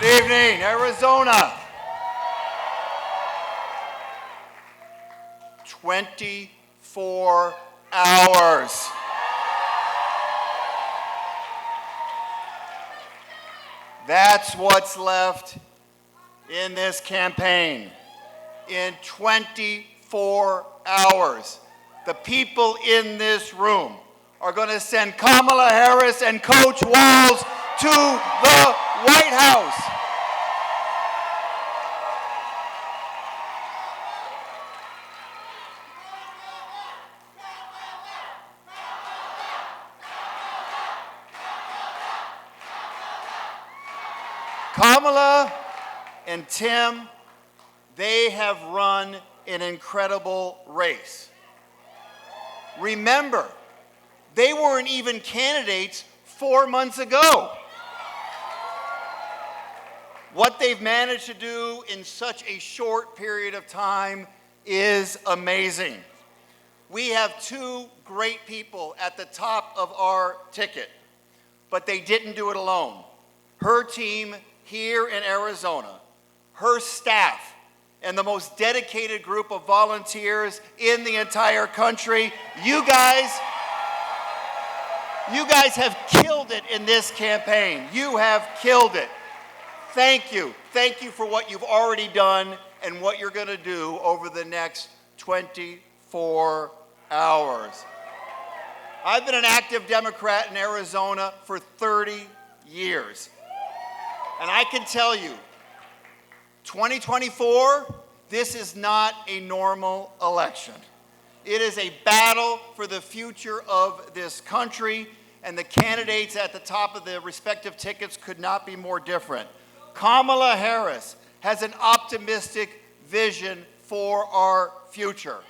Good evening, Arizona. 24 hours. That's what's left in this campaign. In 24 hours, the people in this room are going to send Kamala Harris and Coach Walz to the White House. Kamala and Tim, they have run an incredible race. Remember, they weren't even candidates 4 months ago. What they've managed to do in such a short period of time is amazing. We have two great people at the top of our ticket, but they didn't do it alone. Her team here in Arizona, her staff, and the most dedicated group of volunteers in the entire country, you guys have killed it in this campaign. You have killed it. Thank you. Thank you for what you've already done and what you're going to do over the next 24 hours. I've been an active Democrat in Arizona for 30 years. And I can tell you, 2024, this is not a normal election. It is a battle for the future of this country, and the candidates at the top of the respective tickets could not be more different. Kamala Harris has an optimistic vision for our future.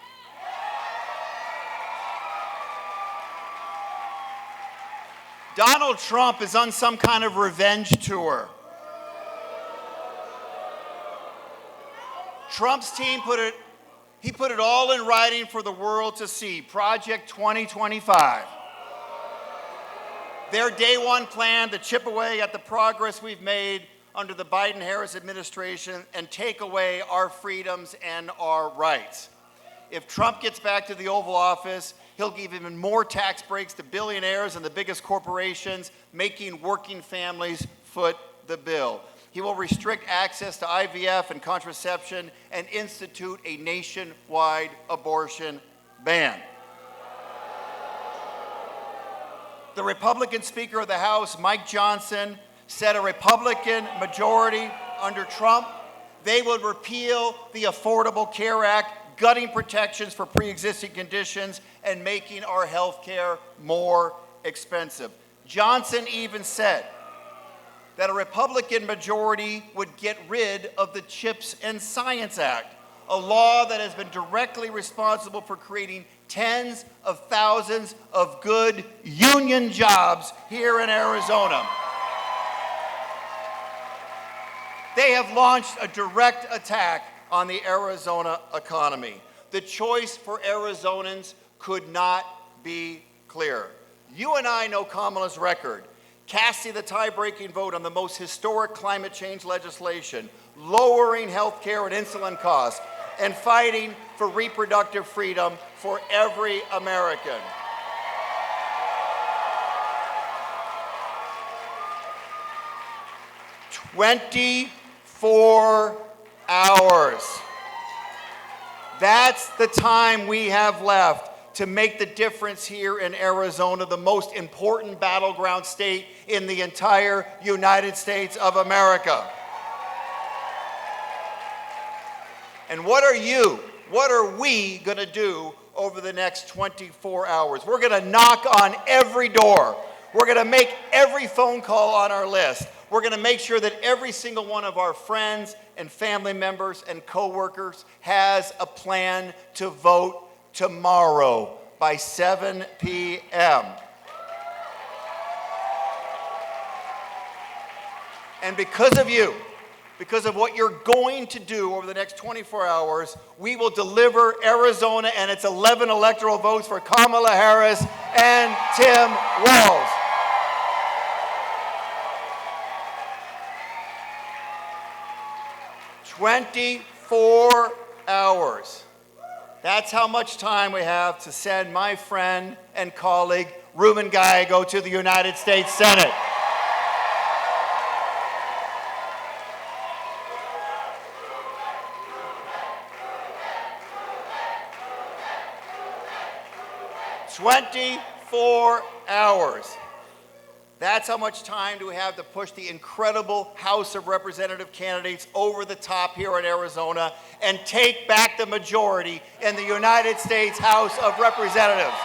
Donald Trump is on some kind of revenge tour. Trump's team put it all in writing for the world to see. Project 2025. Their day one plan to chip away at the progress we've made under the Biden-Harris administration and take away our freedoms and our rights. If Trump gets back to the Oval Office, he'll give even more tax breaks to billionaires and the biggest corporations, making working families foot the bill. He will restrict access to IVF and contraception and institute a nationwide abortion ban. The Republican Speaker of the House, Mike Johnson, said a Republican majority under Trump, they would repeal the Affordable Care Act, gutting protections for pre-existing conditions and making our health care more expensive. Johnson even said that a Republican majority would get rid of the CHIPS and Science Act, a law that has been directly responsible for creating tens of thousands of good union jobs here in Arizona. They have launched a direct attack on the Arizona economy. The choice for Arizonans could not be clearer. You and I know Kamala's record. Casting the tie-breaking vote on the most historic climate change legislation, lowering health care and insulin costs, and fighting for reproductive freedom for every American. "24 hours. That's the time we have left to make the difference here in Arizona, the most important battleground state in the entire United States of America. And what are we going to do over the next 24 hours? We're going to knock on every door. We're going to make every phone call on our list. We're going to make sure that every single one of our friends and family members and coworkers has a plan to vote tomorrow by 7 p.m. And because of you, because of what you're going to do over the next 24 hours, we will deliver Arizona and its 11 electoral votes for Kamala Harris and Tim Walz. 24 hours. That's how much time we have to send my friend and colleague, Ruben Gallego, to the United States Senate. "24 hours. That's how much time do we have to push the incredible House of Representative candidates over the top here in Arizona and take back the majority in the United States House of Representatives.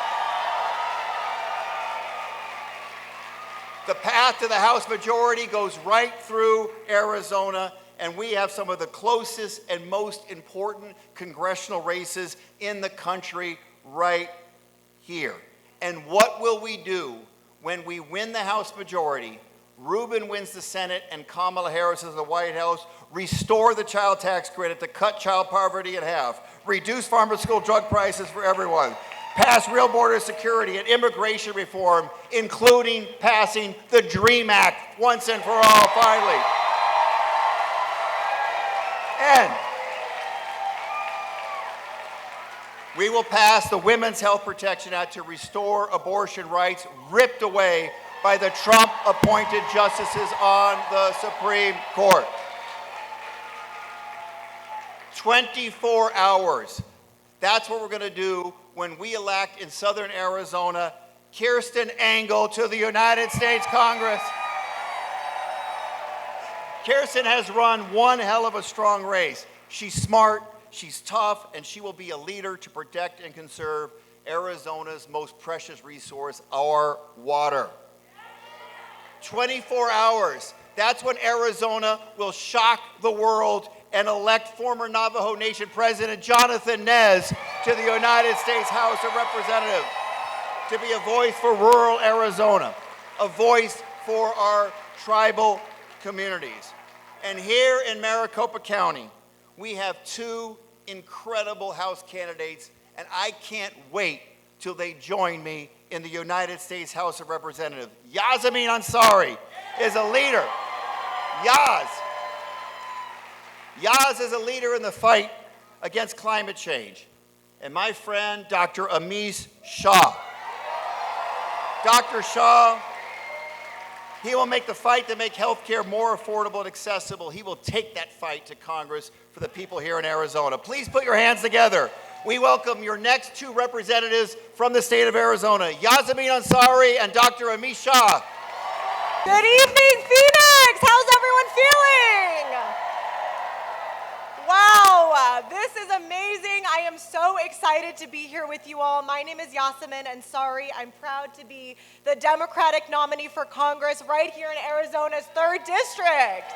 The path to the House majority goes right through Arizona, and we have some of the closest and most important congressional races in the country right here. And what will we do when we win the House majority, Ruben wins the Senate, and Kamala Harris is the White House? Restore the child tax credit to cut child poverty in half, reduce pharmaceutical drug prices for everyone, pass real border security and immigration reform, including passing the DREAM Act once and for all, finally. And we will pass the Women's Health Protection Act to restore abortion rights ripped away by the Trump-appointed justices on the Supreme Court. 24 hours. That's what we're going to do when we elect in Southern Arizona Kirsten Engel to the United States Congress. Kirsten has run one hell of a strong race. She's smart, she's tough, and she will be a leader to protect and conserve Arizona's most precious resource, our water. 24 hours. That's when Arizona will shock the world and elect former Navajo Nation President Jonathan Nez to the United States House of Representatives to be a voice for rural Arizona, a voice for our tribal communities. And here in Maricopa County, we have two incredible House candidates, and I can't wait till they join me in the United States House of Representatives. Yassamin Ansari is a leader. Yaz is a leader in the fight against climate change. And my friend, Dr. Amish Shah. Dr. Shah, he will make the fight to make health care more affordable and accessible. He will take that fight to Congress for the people here in Arizona. Please put your hands together. We welcome your next two representatives from the state of Arizona, Yassamin Ansari and Dr. Amish Shah. Good evening, Phoenix! How's everyone feeling? Wow, this is amazing. I am so excited to be here with you all. My name is Yassamin Ansari. I'm proud to be the Democratic nominee for Congress right here in Arizona's 3rd District.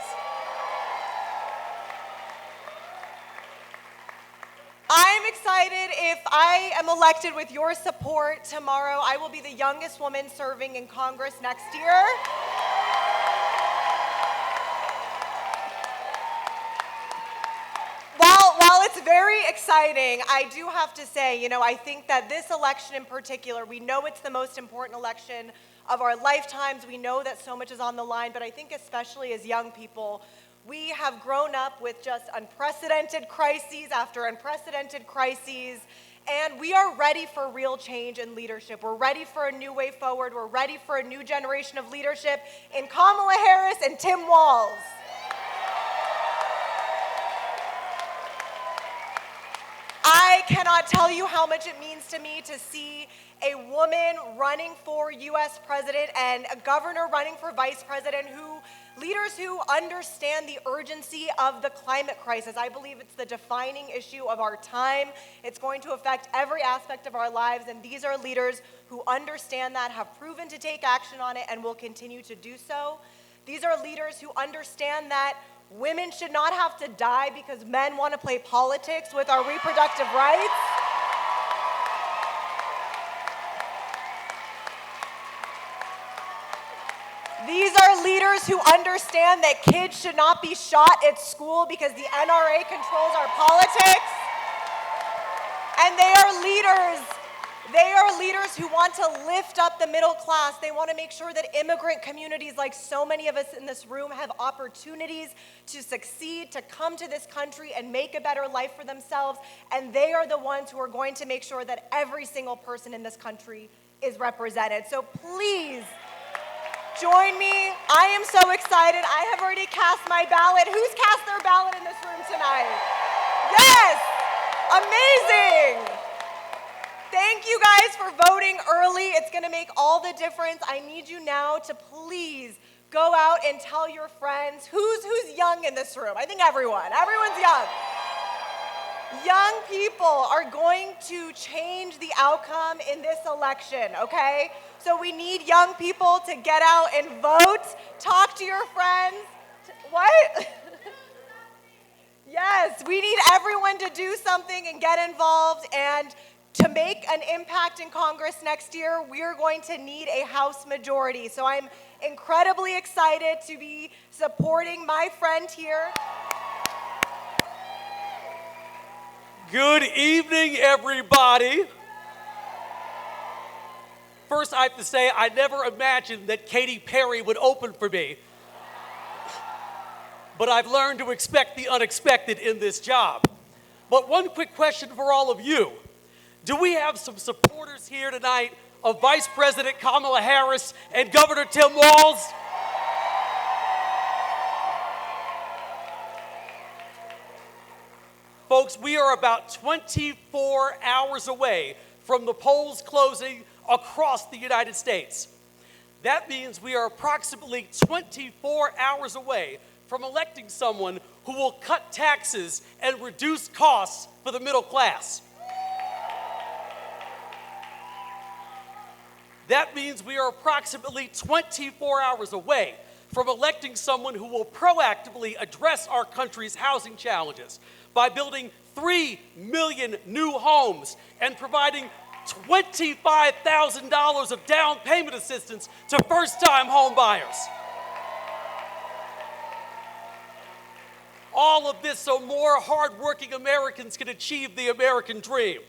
I'm excited. If I am elected with your support tomorrow, I will be the youngest woman serving in Congress next year. While it's very exciting, I do have to say, I think that this election in particular, we know it's the most important election of our lifetimes. We know that so much is on the line, but I think especially as young people, we have grown up with just unprecedented crises after unprecedented crises, and we are ready for real change and leadership. We're ready for a new way forward. We're ready for a new generation of leadership in Kamala Harris and Tim Walz. I cannot tell you how much it means to me to see a woman running for U.S. president and a governor running for vice president, leaders who understand the urgency of the climate crisis. I believe it's the defining issue of our time. It's going to affect every aspect of our lives, and these are leaders who understand that, have proven to take action on it, and will continue to do so. These are leaders who understand that women should not have to die because men want to play politics with our reproductive rights. These are leaders who understand that kids should not be shot at school because the NRA controls our politics. And they are leaders They are leaders who want to lift up the middle class. They want to make sure that immigrant communities, like so many of us in this room, have opportunities to succeed, to come to this country and make a better life for themselves. And they are the ones who are going to make sure that every single person in this country is represented. So please join me. I am so excited. I have already cast my ballot. Who's cast their ballot in this room tonight? Yes! Amazing! Thank you guys for voting early. It's going to make all the difference. I need you now to please go out and tell your friends. Who's young in this room? I think everyone. Everyone's young. Young people are going to change the outcome in this election, okay? So we need young people to get out and vote. Talk to your friends. What? Yes, we need everyone to do something and get involved. And to make an impact in Congress next year, we're going to need a House majority. So I'm incredibly excited to be supporting my friend here. Good evening, everybody. First, I have to say, I never imagined that Katy Perry would open for me. But I've learned to expect the unexpected in this job. But one quick question for all of you. Do we have some supporters here tonight of Vice President Kamala Harris and Governor Tim Walz? Folks, we are about 24 hours away from the polls closing across the United States. That means we are approximately 24 hours away from electing someone who will cut taxes and reduce costs for the middle class. That means we are approximately 24 hours away from electing someone who will proactively address our country's housing challenges by building 3 million new homes and providing $25,000 of down payment assistance to first-time home buyers. All of this so more hardworking Americans can achieve the American dream.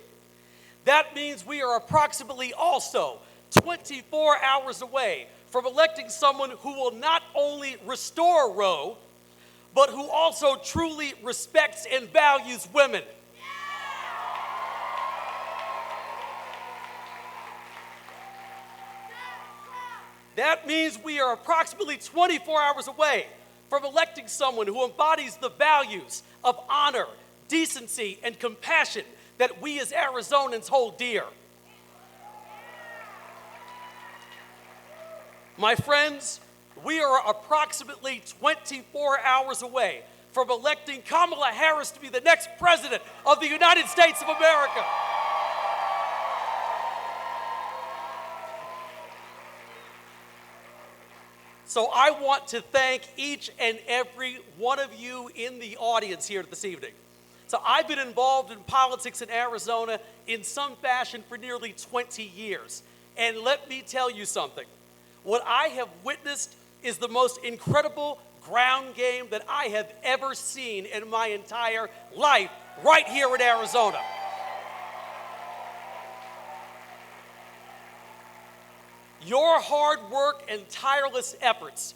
That means we are approximately also 24 hours away from electing someone who will not only restore Roe, but who also truly respects and values women. That means we are approximately 24 hours away from electing someone who embodies the values of honor, decency, and compassion that we as Arizonans hold dear. My friends, we are approximately 24 hours away from electing Kamala Harris to be the next president of the United States of America. So I want to thank each and every one of you in the audience here this evening. So I've been involved in politics in Arizona in some fashion for nearly 20 years. And let me tell you something. What I have witnessed is the most incredible ground game that I have ever seen in my entire life right here in Arizona. Your hard work and tireless efforts,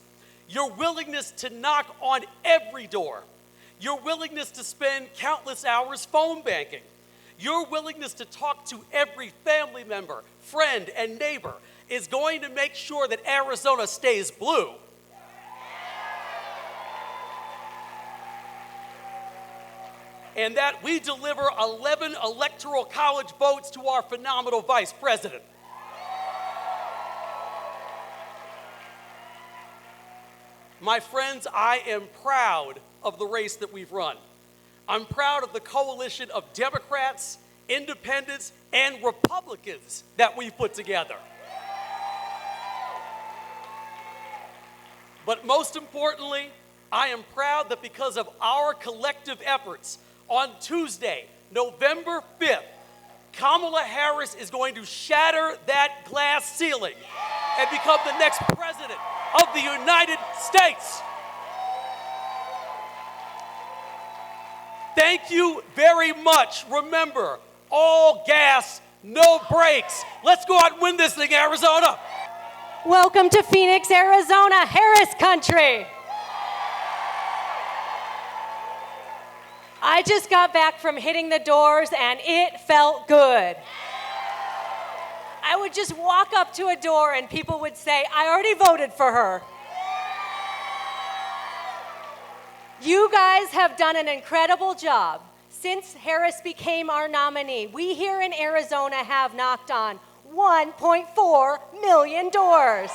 your willingness to knock on every door, your willingness to spend countless hours phone banking, your willingness to talk to every family member, friend, and neighbor is going to make sure that Arizona stays blue. And that we deliver 11 electoral college votes to our phenomenal vice president. My friends, I am proud of the race that we've run. I'm proud of the coalition of Democrats, Independents, and Republicans that we've put together. But most importantly, I am proud that because of our collective efforts, on Tuesday, November 5th, Kamala Harris is going to shatter that glass ceiling and become the next president of the United States. Thank you very much. Remember, all gas, no brakes. Let's go out and win this thing, Arizona. Welcome to Phoenix, Arizona, Harris country. I just got back from hitting the doors and it felt good. I would just walk up to a door and people would say, I already voted for her. You guys have done an incredible job. Since Harris became our nominee, we here in Arizona have knocked on 1.4 million doors.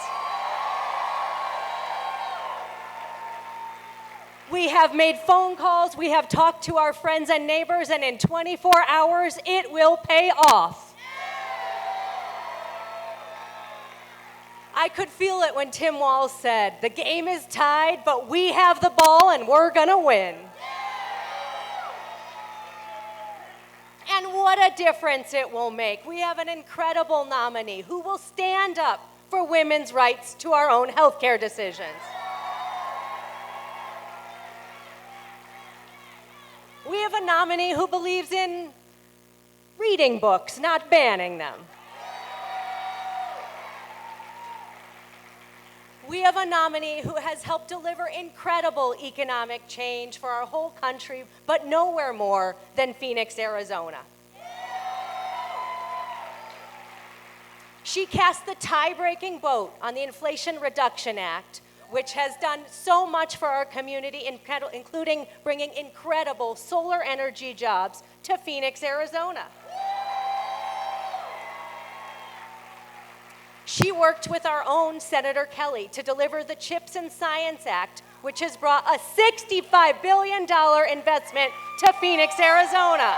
We have made phone calls, we have talked to our friends and neighbors, and in 24 hours, it will pay off. I could feel it when Tim Walz said, the game is tied, but we have the ball and we're gonna win. And what a difference it will make. We have an incredible nominee who will stand up for women's rights to our own healthcare decisions. We have a nominee who believes in reading books, not banning them. We have a nominee who has helped deliver incredible economic change for our whole country, but nowhere more than Phoenix, Arizona. She cast the tie-breaking vote on the Inflation Reduction Act, which has done so much for our community, including bringing incredible solar energy jobs to Phoenix, Arizona. She worked with our own Senator Kelly to deliver the CHIPS and Science Act, which has brought a $65 billion investment to Phoenix, Arizona.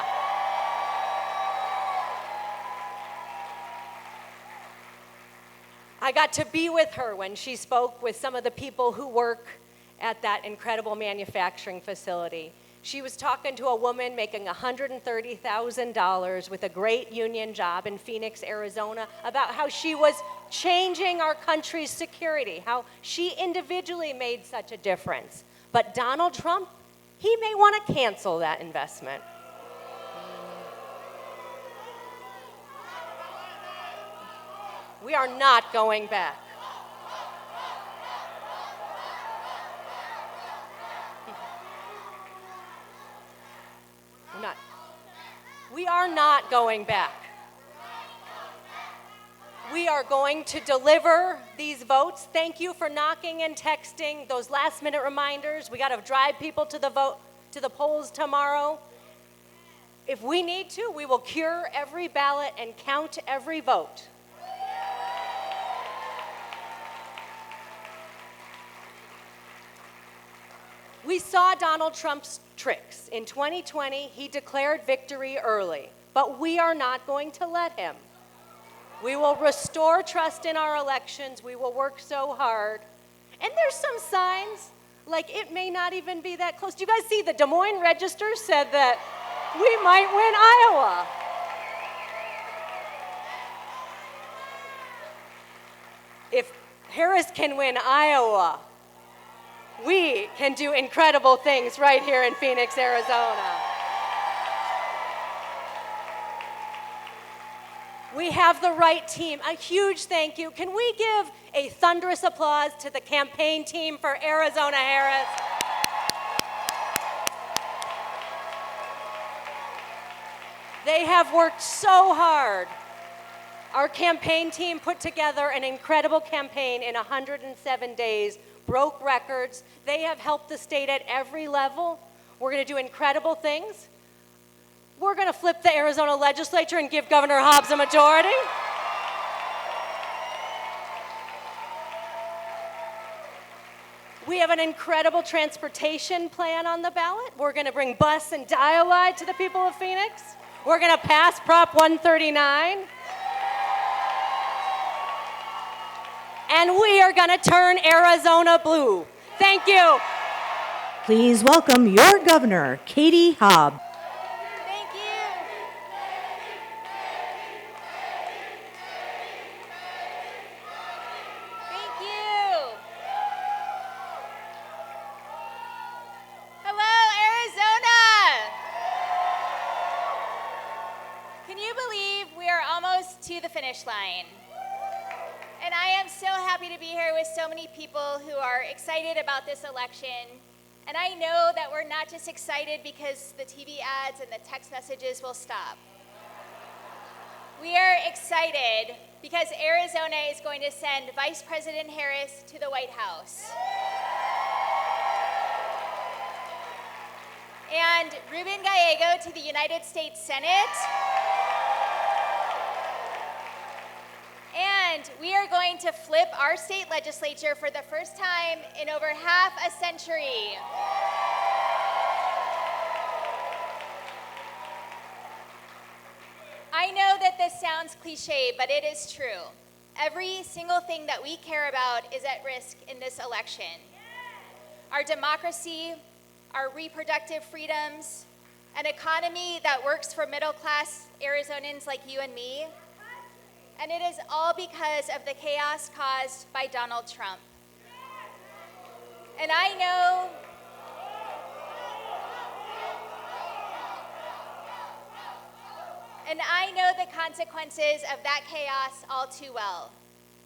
I got to be with her when she spoke with some of the people who work at that incredible manufacturing facility. She was talking to a woman making $130,000 with a great union job in Phoenix, Arizona, about how she was changing our country's security, how she individually made such a difference. But Donald Trump, he may want to cancel that investment. We are not going back. We are not going back. We are going to deliver these votes. Thank you for knocking and texting those last-minute reminders. We got to drive people to the polls tomorrow. If we need to, we will cure every ballot and count every vote. We saw Donald Trump's tricks. In 2020, he declared victory early, but we are not going to let him. We will restore trust in our elections. We will work so hard. And there's some signs, like it may not even be that close. Do you guys see the Des Moines Register said that we might win Iowa? If Harris can win Iowa, we can do incredible things right here in Phoenix, Arizona. We have the right team. A huge thank you. Can we give a thunderous applause to the campaign team for Arizona Harris? They have worked so hard. Our campaign team put together an incredible campaign in 107 days, broke records. They have helped the state at every level. We're going to do incredible things. We're going to flip the Arizona legislature and give Governor Hobbs a majority. We have an incredible transportation plan on the ballot. We're going to bring bus and dial-wide to the people of Phoenix. We're going to pass Prop 139. And we are going to turn Arizona blue. Thank you. Please welcome your governor, Katie Hobbs. Thank you. Thank you. Hello, Arizona. Can you believe we are almost finish line. And I am so happy to be here with so many people who are excited about this election. And I know that we're not just excited because the TV ads and the text messages will stop. We are excited because Arizona is going to send Vice President Harris to the White House. And Ruben Gallego to the United States Senate. And we are going to flip our state legislature for the first time in over half a century. I know that this sounds cliche, but it is true. Every single thing that we care about is at risk in this election. Our democracy, our reproductive freedoms, an economy that works for middle-class Arizonans like you and me, and it is all because of the chaos caused by Donald Trump. And I know the consequences of that chaos all too well.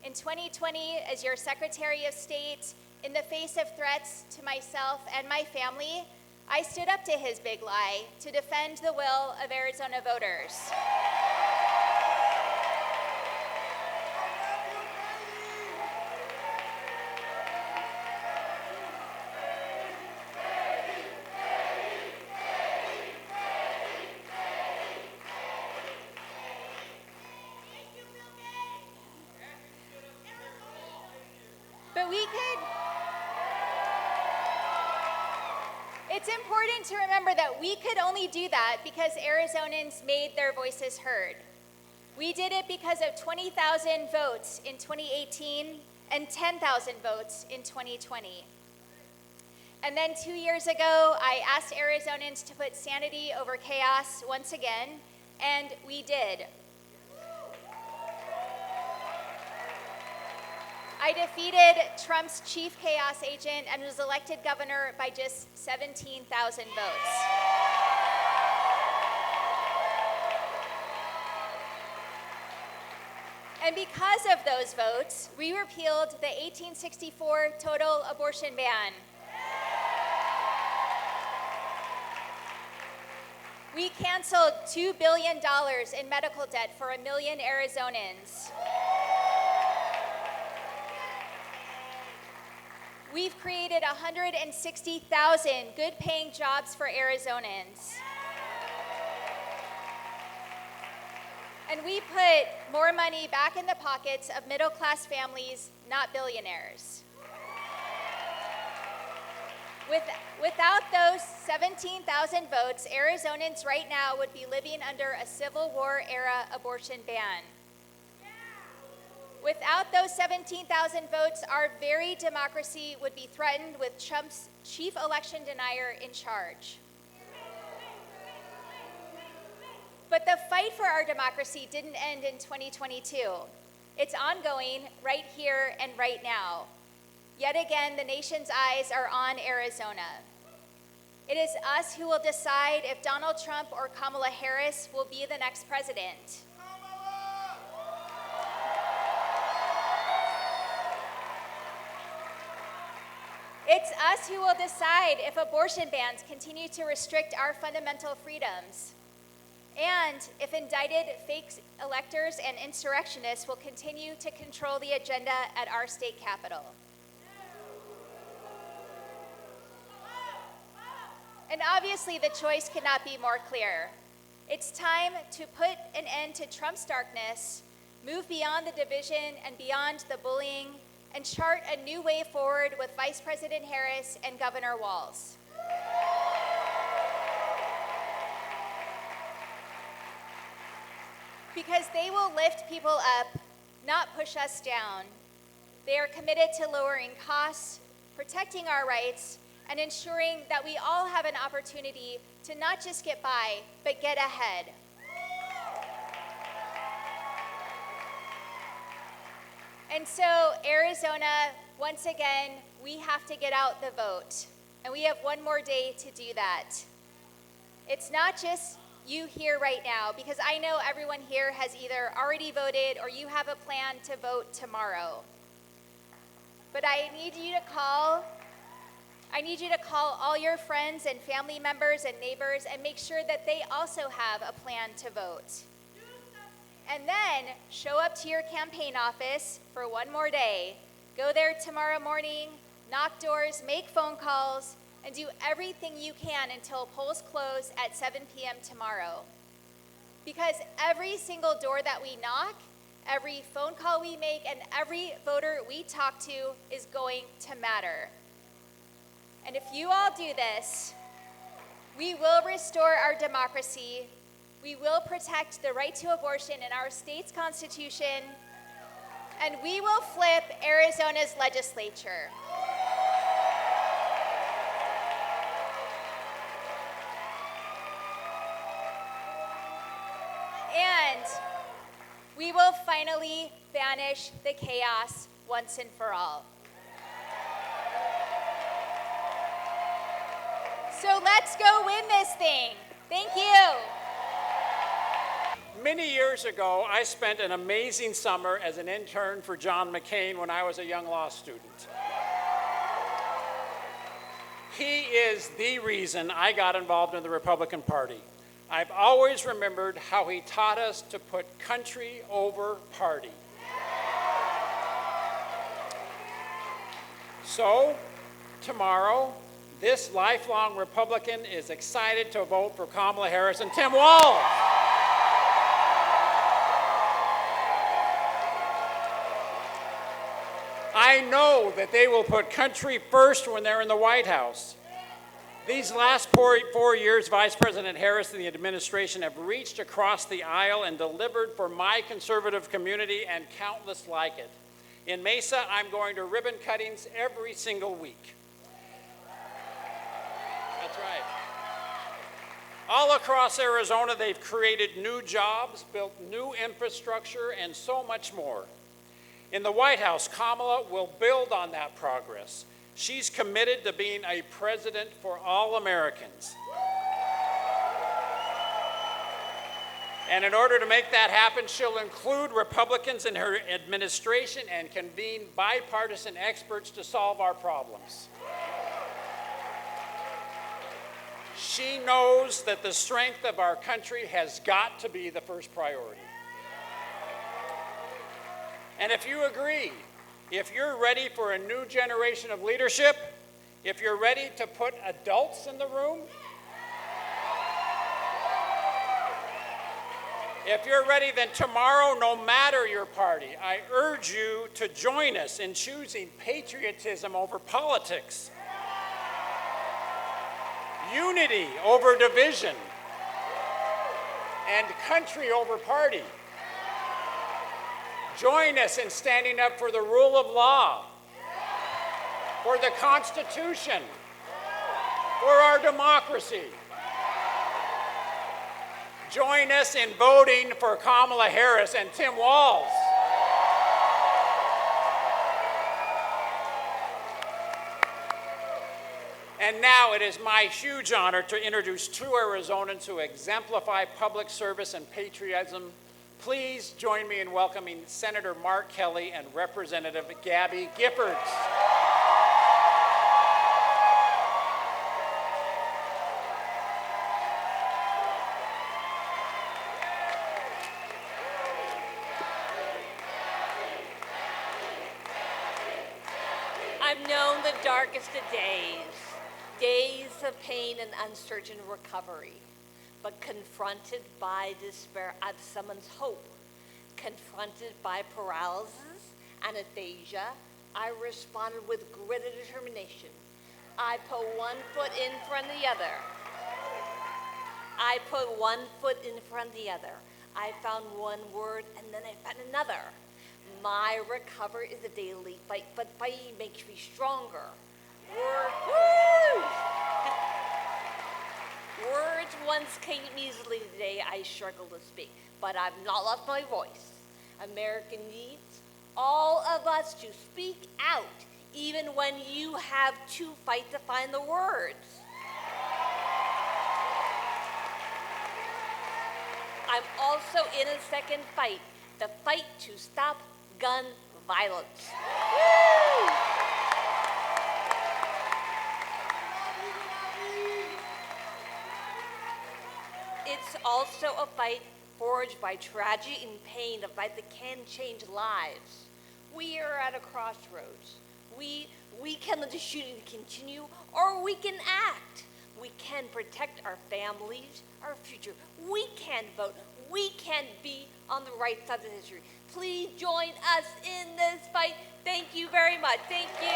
In 2020, as your Secretary of State, in the face of threats to myself and my family, I stood up to his big lie to defend the will of Arizona voters. It's important to remember that we could only do that because Arizonans made their voices heard. We did it because of 20,000 votes in 2018 and 10,000 votes in 2020. And then 2 years ago, I asked Arizonans to put sanity over chaos once again, and we did. I defeated Trump's chief chaos agent and was elected governor by just 17,000 votes. And because of those votes, we repealed the 1864 total abortion ban. We canceled $2 billion in medical debt for 1 million Arizonans. We've created 160,000 good-paying jobs for Arizonans. And we put more money back in the pockets of middle-class families, not billionaires. Without those 17,000 votes, Arizonans right now would be living under a Civil War-era abortion ban. Without those 17,000 votes, our very democracy would be threatened with Trump's chief election denier in charge. But the fight for our democracy didn't end in 2022. It's ongoing right here and right now. Yet again, the nation's eyes are on Arizona. It is us who will decide if Donald Trump or Kamala Harris will be the next president. It's us who will decide if abortion bans continue to restrict our fundamental freedoms, and if indicted fake electors and insurrectionists will continue to control the agenda at our state capitol. And obviously, the choice cannot be more clear. It's time to put an end to Trump's darkness, move beyond the division and beyond the bullying, and chart a new way forward with Vice President Harris and Governor Walz. Because they will lift people up, not push us down. They are committed to lowering costs, protecting our rights, and ensuring that we all have an opportunity to not just get by, but get ahead. And so, Arizona, once again, we have to get out the vote. And we have one more day to do that. It's not just you here right now, because I know everyone here has either already voted or you have a plan to vote tomorrow. But I need you to call all your friends and family members and neighbors and make sure that they also have a plan to vote. And then show up to your campaign office for one more day. Go there tomorrow morning, knock doors, make phone calls, and do everything you can until polls close at 7 p.m. tomorrow. Because every single door that we knock, every phone call we make, and every voter we talk to is going to matter. And if you all do this, we will restore our democracy. We will protect the right to abortion in our state's constitution, and we will flip Arizona's legislature. And we will finally banish the chaos once and for all. So let's go win this thing. Thank you. Many years ago, I spent an amazing summer as an intern for John McCain when I was a young law student. He is the reason I got involved in the Republican Party. I've always remembered how he taught us to put country over party. So, tomorrow, this lifelong Republican is excited to vote for Kamala Harris and Tim Walz. I know that they will put country first when they're in the White House. These last 4 years, Vice President Harris and the administration have reached across the aisle and delivered for my conservative community and countless like it. In Mesa, I'm going to ribbon cuttings every single week. That's right. All across Arizona, they've created new jobs, built new infrastructure, and so much more. In the White House, Kamala will build on that progress. She's committed to being a president for all Americans. And in order to make that happen, she'll include Republicans in her administration and convene bipartisan experts to solve our problems. She knows that the strength of our country has got to be the first priority. And if you agree, if you're ready for a new generation of leadership, if you're ready to put adults in the room, if you're ready, then tomorrow, no matter your party, I urge you to join us in choosing patriotism over politics, unity over division, and country over party. Join us in standing up for the rule of law, for the Constitution, for our democracy. Join us in voting for Kamala Harris and Tim Walz. And now it is my huge honor to introduce two Arizonans who exemplify public service and patriotism. Please join me in welcoming Senator Mark Kelly and Representative Gabby Giffords. I've known the darkest of days of pain and uncertain recovery. But confronted by despair, I've summoned hope. Confronted by paralysis and aphasia, I responded with grit and determination. I put one foot in front of the other. I put one foot in front of the other. I found one word and then I found another. My recovery is a daily fight, but fighting makes me stronger. Words once came easily. Today I struggle to speak, but I've not lost my voice. America needs all of us to speak out, even when you have to fight to find the words. I'm also in a second fight, the fight to stop gun violence. Woo! It's also a fight forged by tragedy and pain, a fight that can change lives. We are at a crossroads. We can let the shooting continue, or we can act. We can protect our families, our future. We can vote. We can be on the right side of history. Please join us in this fight. Thank you very much. Thank you.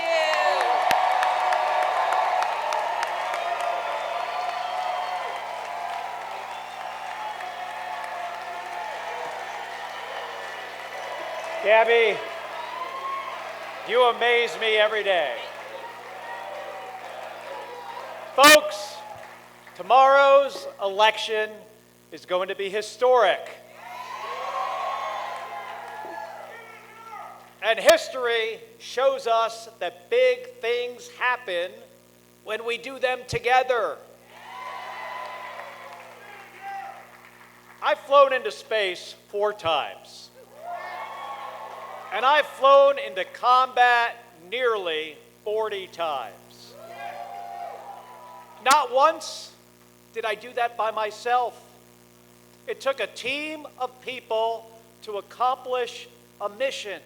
Gabby, you amaze me every day. Folks, tomorrow's election is going to be historic. And history shows us that big things happen when we do them together. I've flown into space 4 times. And I've flown into combat nearly 40 times. Not once did I do that by myself. It took a team of people to accomplish a mission.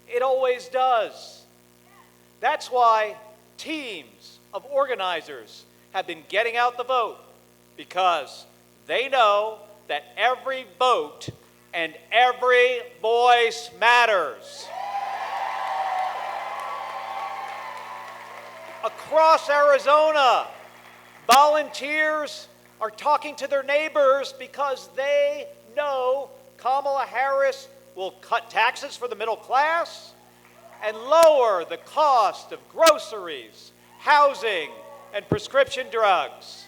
It always does. That's why teams of organizers have been getting out the vote, because they know that every vote and every voice matters. Across Arizona, volunteers are talking to their neighbors because they know Kamala Harris will cut taxes for the middle class and lower the cost of groceries, housing, and prescription drugs.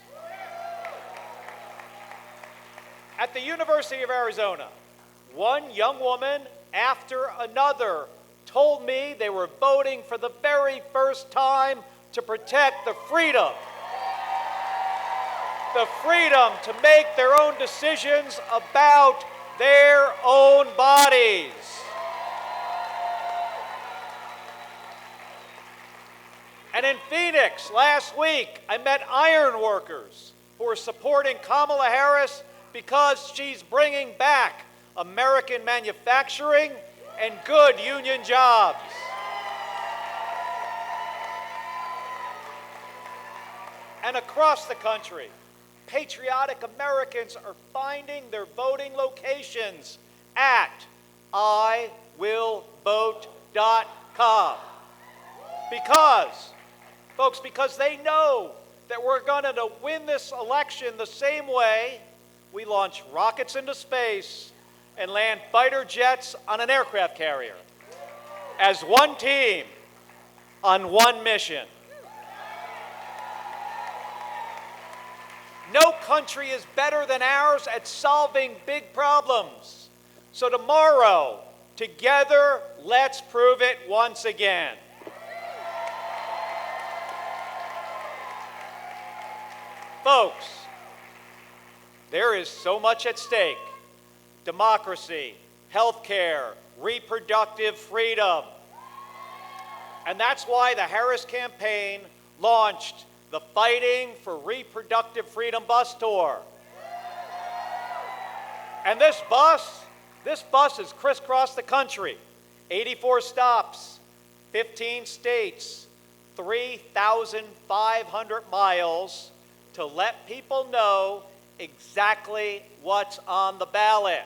At the University of Arizona, one young woman after another told me they were voting for the very first time to protect the freedom to make their own decisions about their own bodies. And in Phoenix last week, I met iron workers who are supporting Kamala Harris because she's bringing back American manufacturing and good union jobs. And across the country, patriotic Americans are finding their voting locations at iwillvote.com. Because they know that we're going to win this election the same way we launch rockets into space and land fighter jets on an aircraft carrier, as one team on one mission. No country is better than ours at solving big problems. So tomorrow, together, let's prove it once again. Folks, there is so much at stake: democracy, health care, reproductive freedom. And that's why the Harris campaign launched the Fighting for Reproductive Freedom bus tour. And this bus has crisscrossed the country, 84 stops, 15 states, 3,500 miles to let people know exactly what's on the ballot.